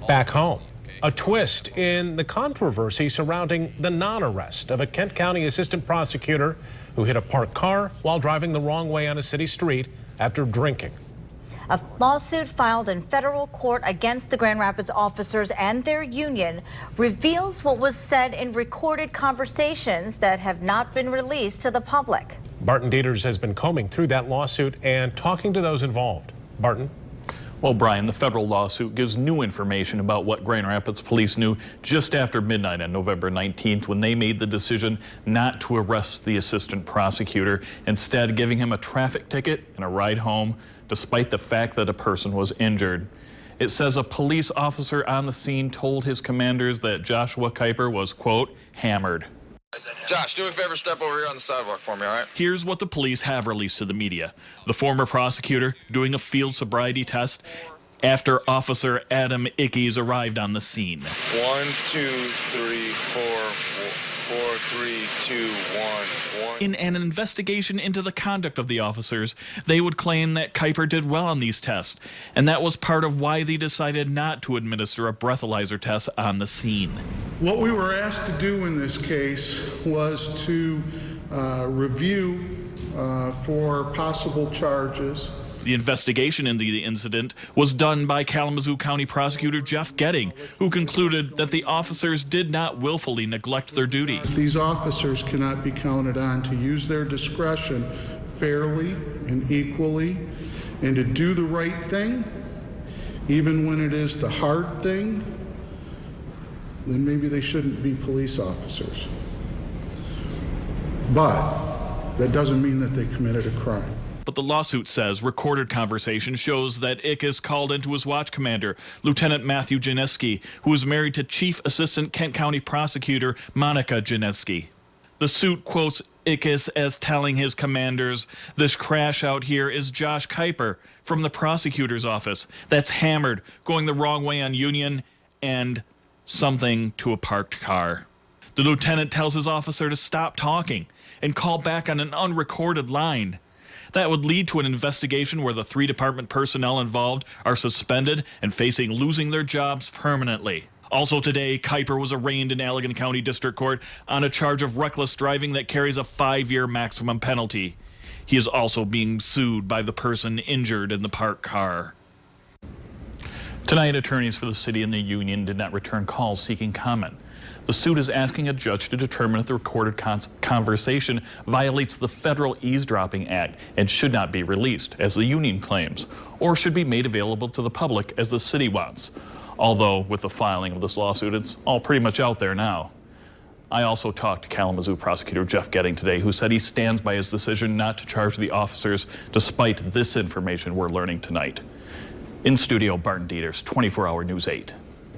Back home, a twist in the controversy surrounding the non-arrest of a Kent County assistant prosecutor who hit a parked car while driving the wrong way on a city street after drinking. A lawsuit filed in federal court against the Grand Rapids officers and their union reveals what was said in recorded conversations that have not been released to the public. Barton Dieters has been combing through that lawsuit and talking to those involved. Barton? Well, Brian, the federal lawsuit gives new information about what Grand Rapids police knew just after midnight on November 19th when they made the decision not to arrest the assistant prosecutor, instead giving him a traffic ticket and a ride home, despite the fact that a person was injured. It says a police officer on the scene told his commanders that Joshua Kuiper was, quote, hammered. Josh, do me a favor, step over here on the sidewalk for me, all right? Here's what the police have released to the media. The former prosecutor doing a field sobriety test after Officer Adam Ickes arrived on the scene. 1, 2, 3, 4, 4, 3, 2, 1, 1. In an investigation into the conduct of the officers, they would claim that Kuiper did well on these tests, and that was part of why they decided not to administer a breathalyzer test on the scene. What we were asked to do in this case was to review for possible charges. The investigation into the incident was done by Kalamazoo County Prosecutor Jeff Getting, who concluded that the officers did not willfully neglect their duty. These officers cannot be counted on to use their discretion fairly and equally and to do the right thing, even when it is the hard thing. Then maybe they shouldn't be police officers. But that doesn't mean that they committed a crime. But the lawsuit says recorded conversation shows that Ickes called into his watch commander, Lieutenant Matthew Janeski, who is married to Chief Assistant Kent County Prosecutor Monica Janeski. The suit quotes Ickes as telling his commanders, "This crash out here is Josh Kuiper from the prosecutor's office that's hammered, going the wrong way on Union, and something to a parked car." The lieutenant tells his officer to stop talking and call back on an unrecorded line. That would lead to an investigation where the 3 department personnel involved are suspended and facing losing their jobs permanently. Also today, Kuiper was arraigned in Allegan County District Court on a charge of reckless driving that carries a 5-year maximum penalty. He is also being sued by the person injured in the parked car. Tonight, attorneys for the city and the union did not return calls seeking comment. The suit is asking a judge to determine if the recorded conversation violates the Federal Eavesdropping Act and should not be released, as the union claims, or should be made available to the public as the city wants. Although, with the filing of this lawsuit, it's all pretty much out there now. I also talked to Kalamazoo Prosecutor Jeff Getting today, who said he stands by his decision not to charge the officers despite this information we're learning tonight. In studio, Barton Dieters, 24-Hour News 8.